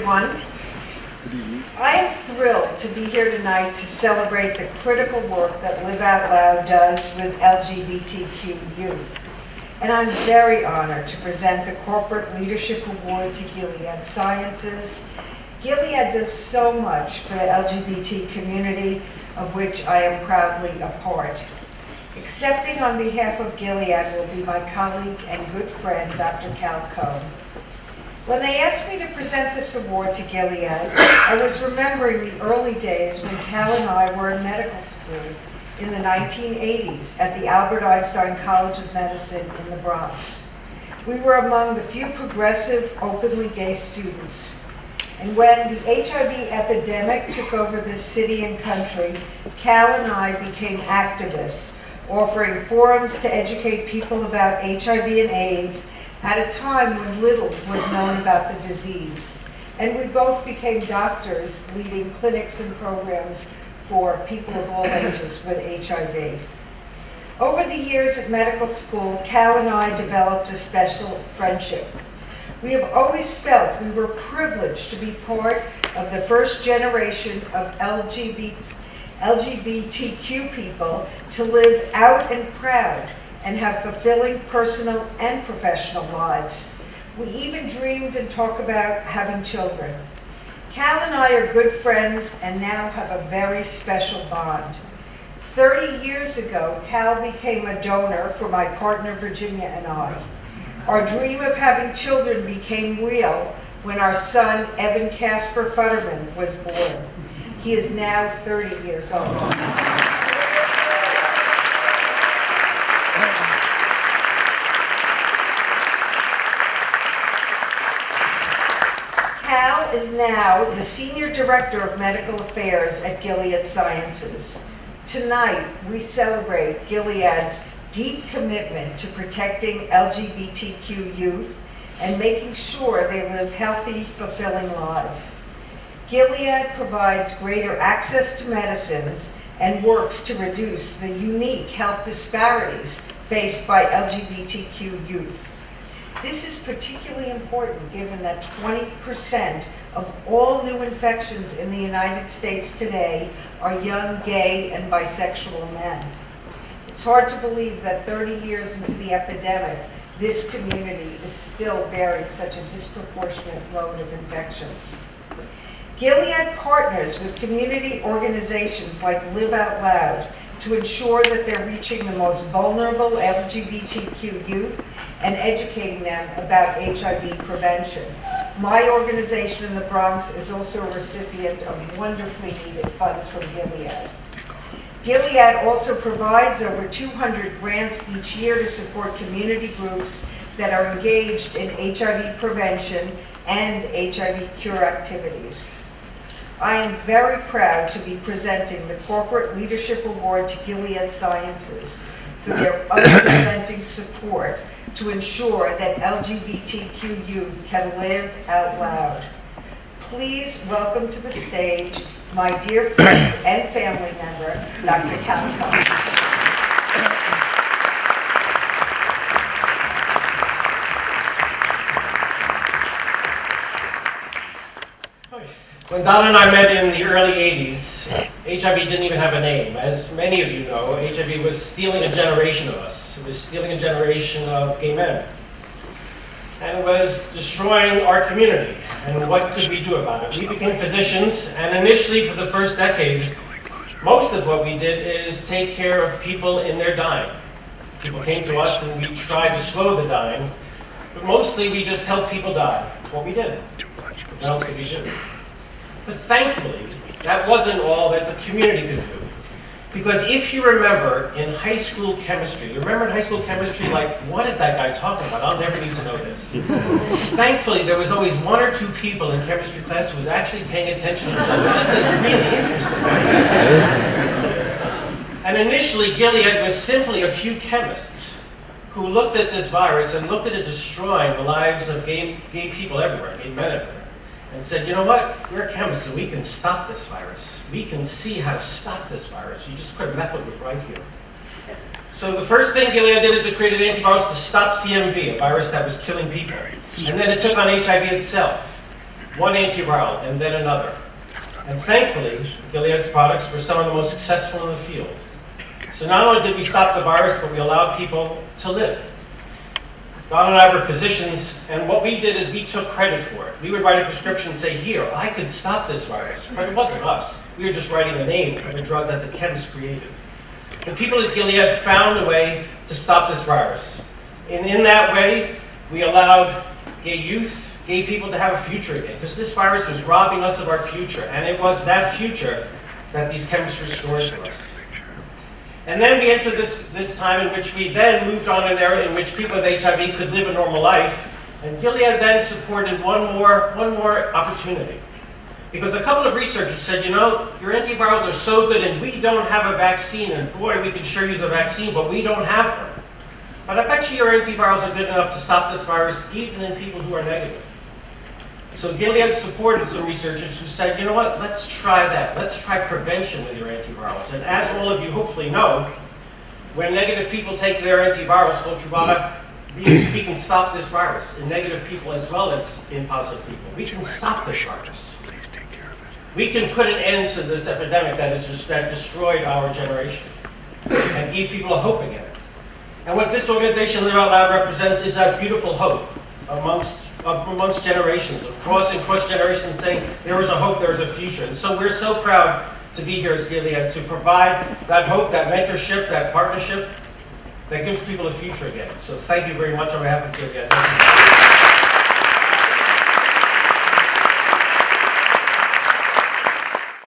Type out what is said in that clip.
everyone. I am thrilled to be here tonight to celebrate the critical work that Live Out Loud does with LGBTQ youth. And I'm very honored to present the Corporate Leadership Award to Gilead Sciences. Gilead does so much for the LGBT community, of which I am proudly a part. Accepting on behalf of Gilead will be my colleague and good friend, Dr. Cohen. When they asked me to present this award to Gilead, I was remembering the early days when Cal and I were in medical school in the 1980s at the Albert Einstein College of Medicine in the Bronx. We were among the few progressive, openly gay students. And when the HIV epidemic took over this city and country, Cal and I became activists, offering forums to educate people about HIV and AIDS at a time when little was known about the disease. And we both became doctors, leading clinics and programs for people of all ages with HIV. Over the years at medical school, Cal and I developed a special friendship. We have always felt we were privileged to be part of the first generation of LGBTQ people to live out and proud and have fulfilling personal and professional lives. We even dreamed and talked about having children. Cal and I are good friends and now have a very special bond. 30 years ago, Cal became a donor for my partner Virginia and I. Our dream of having children became real when our son Evan Casper Futterman was born. He is now 30 years old. Cal is now the Senior Director of Medical Affairs at Gilead Sciences. Tonight, we celebrate Gilead's deep commitment to protecting LGBTQ youth and making sure they live healthy, fulfilling lives. Gilead provides greater access to medicines and works to reduce the unique health disparities faced by LGBTQ youth. This is particularly important given that 20% of all new infections in the United States today are young gay and bisexual men. It's hard to believe that 30 years into the epidemic, this community is still bearing such a disproportionate load of infections. Gilead partners with community organizations like Live Out Loud to ensure that they're reaching the most vulnerable LGBTQ youth and educating them about HIV prevention. My organization in the Bronx is also a recipient of wonderfully needed funds from Gilead. Gilead also provides over 200 grants each year to support community groups that are engaged in HIV prevention and HIV cure activities. I am very proud to be presenting the Corporate Leadership Award to Gilead Sciences for their unrelenting support to ensure that LGBTQ youth can live out loud. Please welcome to the stage my dear friend and family member, Dr. Cohen. When Donna and I met in the early 80s, HIV didn't even have a name. As many of you know, HIV was stealing a generation of us. It was stealing a generation of gay men. And it was destroying our community. And what could we do about it? We became physicians, and initially for the first decade, most of what we did is take care of people in their dying. People came to us and we tried to slow the dying, but mostly we just helped people die. That's what we did. What else could we do? But thankfully, that wasn't all that the community could do. Because if you remember in high school chemistry, you remember in high school chemistry, like, what is that guy talking about? I'll never need to know this. Thankfully, there was always one or two people in chemistry class who was actually paying attention and said, this is really interesting. And initially, Gilead was simply a few chemists who looked at this virus and looked at it destroying the lives of gay people everywhere, gay men everywhere. And said, you know what, we're chemists and we can stop this virus. We can see how to stop this virus. You just put a methyl group right here. So the first thing Gilead did is it created an antivirus to stop CMV, a virus that was killing people. And then it took on HIV itself. one antiviral and then another. And thankfully, Gilead's products were some of the most successful in the field. So not only did we stop the virus, but we allowed people to live. Donna and I were physicians, and what we did is we took credit for it. We would write a prescription and say, here, I could stop this virus. But it wasn't us. We were just writing the name of a drug that the chemists created. The people at Gilead found a way to stop this virus. And in that way, we allowed gay youth, gay people to have a future again. Because this virus was robbing us of our future. And it was that future that these chemists restored to us. And then we entered this time in which we then moved on an era in which people with HIV could live a normal life. And Gilead then supported one more opportunity. Because a couple of researchers said, you know, your antivirals are so good and we don't have a vaccine, and boy, we could sure use a vaccine, but we don't have one. But I bet you your antivirals are good enough to stop this virus even in people who are negative. So Gilead supported some researchers who said, you know what, let's try that. Let's try prevention with your antivirals. And as all of you hopefully know, when negative people take their antivirals called Truvada, we can stop this virus in negative people as well as in positive people. We can stop this virus. We can put an end to this epidemic that destroyed our generation and give people a hope again. And what this organization, Live Out Loud, represents is that beautiful hope amongst generations, of cross generations, saying there is a hope, there is a future. And so we're so proud to be here as Gilead to provide that hope, that mentorship, that partnership that gives people a future again. So thank you very much on behalf of Gilead. Thank you.